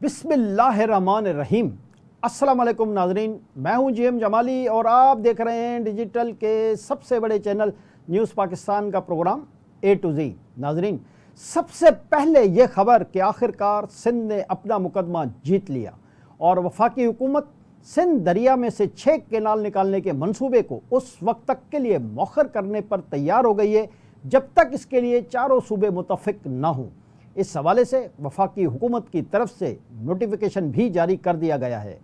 बिस्मिल्लाहिर्रहमानिर्रहीम। अस्सलाम वालेकुम नाजरीन, मैं हूं जीएम जमाली और आप देख रहे हैं डिजिटल के सबसे बड़े चैनल न्यूज़ पाकिस्तान का प्रोग्राम ए टू जी। नाजरीन, सबसे पहले ये खबर कि आखिरकार सिंध ने अपना मुकदमा जीत लिया और वफाकी हुकूमत सिंध दरिया में से 6 केनाल निकालने के मंसूबे को उस वक्त तक के लिए मौखर करने पर तैयार हो गई है जब तक इसके लिए चारों सूबे मुतफिक न हों। इस हवाले से वफाकी हुकूमत की तरफ से नोटिफिकेशन भी जारी कर दिया गया है।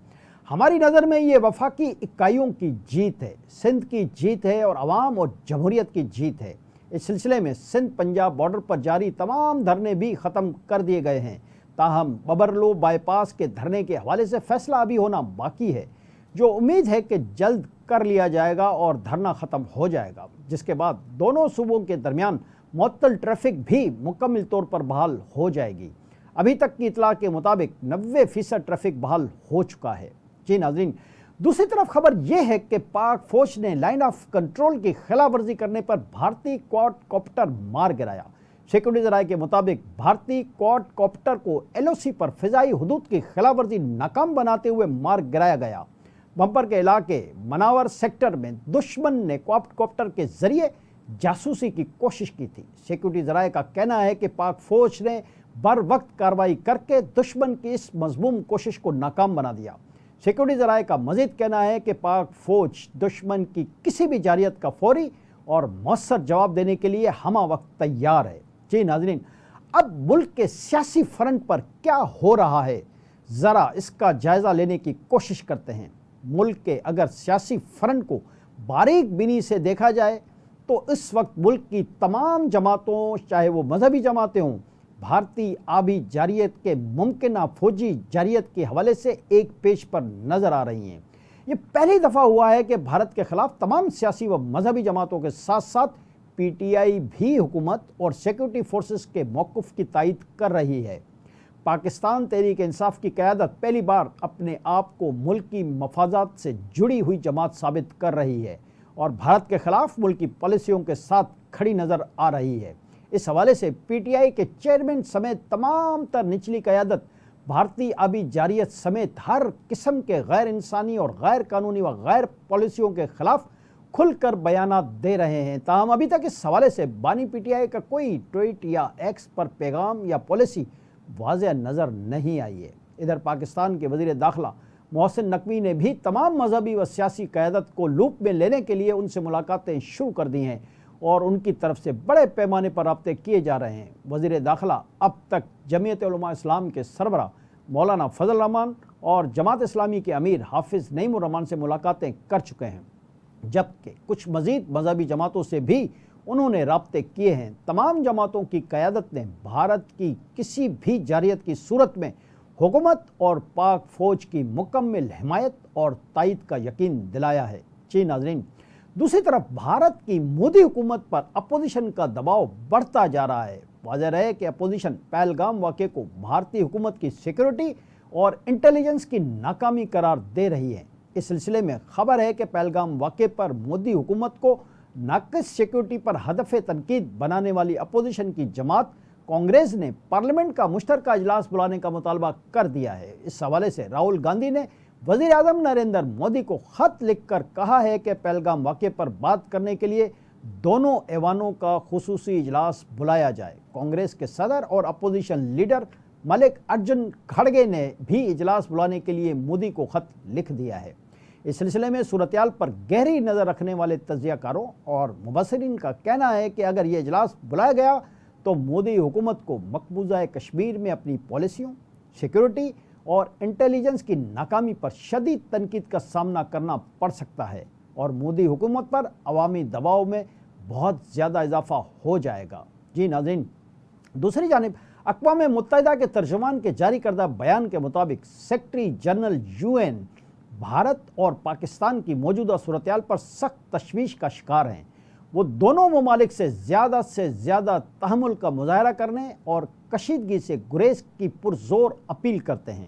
हमारी नज़र में ये वफाकी इकाइयों की जीत है, सिंध की जीत है और अवाम और जमहूरियत की जीत है। इस सिलसिले में सिंध पंजाब बॉर्डर पर जारी तमाम धरने भी ख़त्म कर दिए गए हैं। ताहम बबरलो बाईपास के धरने के हवाले से फैसला अभी होना बाकी है, जो उम्मीद है कि जल्द कर लिया जाएगा और धरना ख़त्म हो जाएगा, जिसके बाद दोनों सूबों के दरमियान मुअत्तल ट्रैफिक भी मुकम्मल तौर पर बहाल हो जाएगी। अभी तक की इतला के मुताबिक 90% ट्रैफिक बहाल हो चुका है। जी नाज़रीन, दूसरी तरफ खबर यह है कि पाक फौज ने लाइन ऑफ कंट्रोल की खिलाफ वर्जी करने पर भारतीय क्वाडकॉप्टर मार गिराया। सिक्योरिटी ज़राए के मुताबिक भारतीय क्वाडकॉप्टर को LOC पर फ़िज़ाई हुदूद की खिलाफ वर्जी नाकाम बनाते हुए मार गिराया गया। बम्पर के इलाके मनावर सेक्टर में दुश्मन ने क्वाडकॉप्टर के जरिए जासूसी की कोशिश की थी। सिक्योरिटी ज़राए का कहना है कि पाक फौज ने बर वक्त कार्रवाई करके दुश्मन की इस मज़मूम कोशिश को नाकाम बना दिया। सिक्योरिटी ज़राए का मज़ीद कहना है कि पाक फौज दुश्मन की किसी भी जारियत का फौरी और मौसर जवाब देने के लिए हमा वक्त तैयार है। जी नाज़रीन, अब मुल्क के सियासी फ्रंट पर क्या हो रहा है, ज़रा इसका जायज़ा लेने की कोशिश करते हैं। मुल्क के अगर सियासी फ्रंट को बारीक बीनी से देखा जाए तो इस वक्त मुल्क की तमाम जमातों, चाहे वो मजहबी जमातें हों, भारतीय आबी जारियत के मुमकिन फौजी जारियत के हवाले से एक पेज पर नज़र आ रही हैं। ये पहली दफ़ा हुआ है कि भारत के ख़िलाफ़ तमाम सियासी व मजहबी जमातों के साथ साथ PTI भी हुकूमत और सिक्योरिटी फोर्सेस के मौक़िफ़ की तायद कर रही है। पाकिस्तान तहरीक इंसाफ की क़यादत पहली बार अपने आप को मुल्की मफादात से जुड़ी हुई जमात साबित कर रही है और भारत के ख़िलाफ़ मुल्की पॉलिसियों के साथ खड़ी नज़र आ रही है। इस हवाले से PTI के चेयरमैन समेत तमाम तर निचली क़यादत भारतीय आबी जारियत समेत हर किस्म के गैर इंसानी और गैर कानूनी व गैर पॉलिसियों के ख़िलाफ़ खुलकर बयानात दे रहे हैं। ताहम अभी तक इस हवाले से बानी PTI का कोई ट्वीट या X पर पैगाम या पॉलिसी वाज़ेह नज़र नहीं आई है। इधर पाकिस्तान के वज़ीर दाखिला मोहसिन नकवी ने भी तमाम मजहबी व सियासी क़यादत को लूप में लेने के लिए उनसे मुलाकातें शुरू कर दी हैं और उनकी तरफ से बड़े पैमाने पर राब्ते किए जा रहे हैं। वज़ीर दाखिला अब तक जमीयत उलमा इस्लाम के सरबराह मौलाना फजल रहमान और जमात इस्लामी के अमीर हाफिज़ नईमुर रहमान से मुलाकातें कर चुके हैं, जबकि कुछ मज़ीद मजहबी जमातों से भी उन्होंने राब्ते किए हैं। तमाम जमातों की क़यादत ने भारत की किसी भी जारियत की सूरत में हुकूमत और पाक फ़ौज की मुकम्मल हिमायत और तायद का यकीन दिलाया है। जी नाज़रीन, दूसरी तरफ भारत की मोदी हुकूमत पर अपोजिशन का दबाव बढ़ता जा रहा है। वाज़ेह रहे कि अपोजिशन पहलगाम वाक़े को भारतीय हुकूमत की सिक्योरिटी और इंटेलिजेंस की नाकामी करार दे रही है। इस सिलसिले में खबर है कि पहलगाम वाक़े पर मोदी हुकूमत को नाक़िस सिक्योरिटी पर हदफ़ तनकीद बनाने वाली अपोजिशन की जमात कांग्रेस ने पार्लियामेंट का मुश्तरका इजलास बुलाने का मुतालबा कर दिया है। इस हवाले से राहुल गांधी ने वज़ीर आज़म नरेंद्र मोदी को ख़त लिखकर कहा है कि पहलगाम वाक़े पर बात करने के लिए दोनों ऐवानों का खुसूसी इजलास बुलाया जाए। कांग्रेस के सदर और अपोजिशन लीडर मल्लिकार्जुन खड़गे ने भी इजलास बुलाने के लिए मोदी को ख़त लिख दिया है। इस सिलसिले में सूरत-ए-हाल पर गहरी नज़र रखने वाले तज्ज़ियाकारों और मुबस्सिरीन का कहना है कि अगर ये इजलास बुलाया गया तो मोदी हुकूमत को मकबूजा कश्मीर में अपनी पॉलिसियों, सिक्योरिटी और इंटेलिजेंस की नाकामी पर शदीद तनकीद का सामना करना पड़ सकता है और मोदी हुकूमत पर अवामी दबाव में बहुत ज़्यादा इजाफा हो जाएगा। जी नाज़रीन, दूसरी जानिब अक़वाम मुत्तहिदा के तर्जुमान के जारी करदा बयान के मुताबिक सेक्रेटरी जनरल UN भारत और पाकिस्तान की मौजूदा सूरत-ए-हाल पर सख्त तशवीश का शिकार हैं। वो दोनों ममालिक से ज़्यादा तहम्मुल का मुज़ाहरा करने और कशीदगी से गुरेज की पुरज़ोर अपील करते हैं।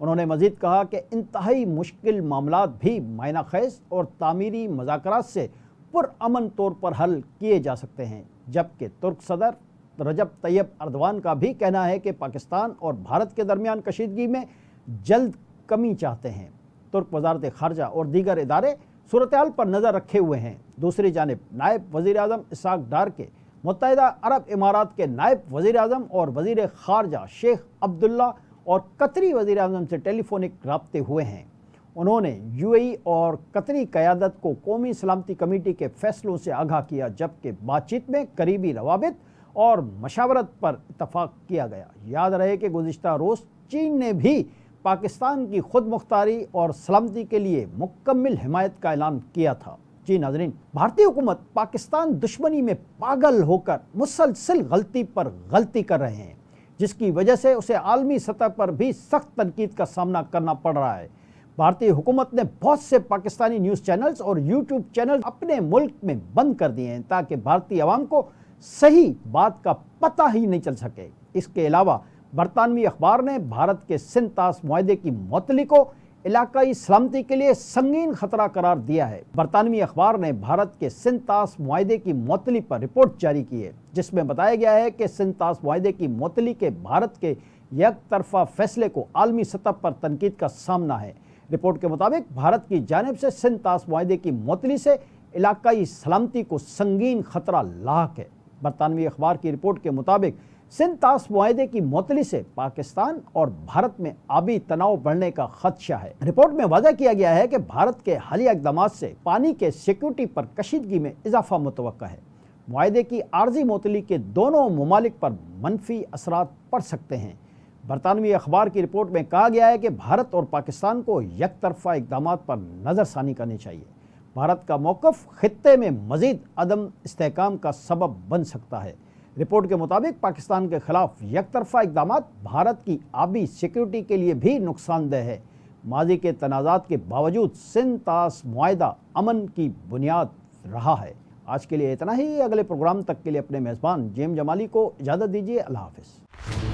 उन्होंने मज़ीद कहा कि इंतहाई मुश्किल मामलात भी मायना ख़ेज़ और तामीरी मुज़ाकरात से पुरअमन तौर पर हल किए जा सकते हैं, जबकि तुर्क सदर रजब तैयब अर्दवान का भी कहना है कि पाकिस्तान और भारत के दरमियान कशीदगी में जल्द कमी चाहते हैं। तुर्क वजारत खारजा और दीगर इदारे सूरत हाल पर नज़र रखे हुए हैं। दूसरी जानिब नायब वज़ीर आज़म इसहाक डार के मुत्तहिदा अरब इमारात के नायब वज़ीर आज़म और वज़ीर खारजा शेख अब्दुल्ला और कतरी वज़ीर आज़म से टेलीफोनिक राब्ते हुए हैं। उन्होंने यूएई और कतरी क़यादत को कौमी सलामती कमेटी के फैसलों से आगाह किया, जबकि बातचीत में करीबी रवाबित और मशावरत पर इत्तफाक किया गया। याद रहे कि गुज़िश्ता रोज़ चीन ने भी पाकिस्तान की खुद मुख्तारी और सलामती के लिए मुकम्मल हिमायत का ऐलान किया था। जी नाज़रीन, भारतीय हुकूमत पाकिस्तान दुश्मनी में पागल होकर मुसलसल गलती पर गलती कर रहे हैं, जिसकी वजह से उसे आलमी सतह पर भी सख्त तनकीद का सामना करना पड़ रहा है। भारतीय हुकूमत ने बहुत से पाकिस्तानी न्यूज़ चैनल्स और यूट्यूब चैनल अपने मुल्क में बंद कर दिए हैं ताकि भारतीय आवाम को सही बात का पता ही नहीं चल सके। इसके अलावा बरतानवी अखबार ने भारत के सिंध-तास मुआहदे की मुअत्तली को इलाकाई सलामती के लिए संगीन खतरा करार दिया है। बरतानवी अखबार ने भारत के सिंध-तास मुआहदे की मुअत्तली पर रिपोर्ट जारी की है, जिसमें बताया गया है कि सिंध-तास मुआहदे की मुअत्तली के भारत के एक तरफा फैसले को आलमी सतह पर तनकीद का सामना है। रिपोर्ट के मुताबिक भारत की जानिब से सिंध-तास मुआहदे की मुअत्तली से इलाकाई सलामती को संगीन खतरा लाक है। बरतानवी अखबार की रिपोर्ट के मुताबिक सिंध-तास मुआहदे की मुअत्तली से पाकिस्तान और भारत में आबी तनाव बढ़ने का खदशा है। रिपोर्ट में वाज़ा किया गया है कि भारत के हालिया इक़दामात से पानी के सिक्योरिटी पर कशीदगी में इजाफा मुतवक्का है। मुआहदे की आर्जी मुअत्तली के दोनों ममालिक पर मनफी असरात पड़ सकते हैं। बरतानवी अखबार की रिपोर्ट में कहा गया है कि भारत और पाकिस्तान को एक तरफा इक़दामात पर नज़रसानी करनी चाहिए। भारत का मौक़िफ़ खित्ते में मज़ीद अदम इस्तेहकाम का सबब बन सकता है। रिपोर्ट के मुताबिक पाकिस्तान के खिलाफ एक तरफा इक़दामात भारत की आबी सिक्योरिटी के लिए भी नुकसानदेह है। माजी के तनाज़ात के बावजूद सिंध-तास मुआहदा अमन की बुनियाद रहा है। आज के लिए इतना ही। अगले प्रोग्राम तक के लिए अपने मेज़बान जेएम जमाली को इजाज़त दीजिए। अल्लाह हाफ़िज़।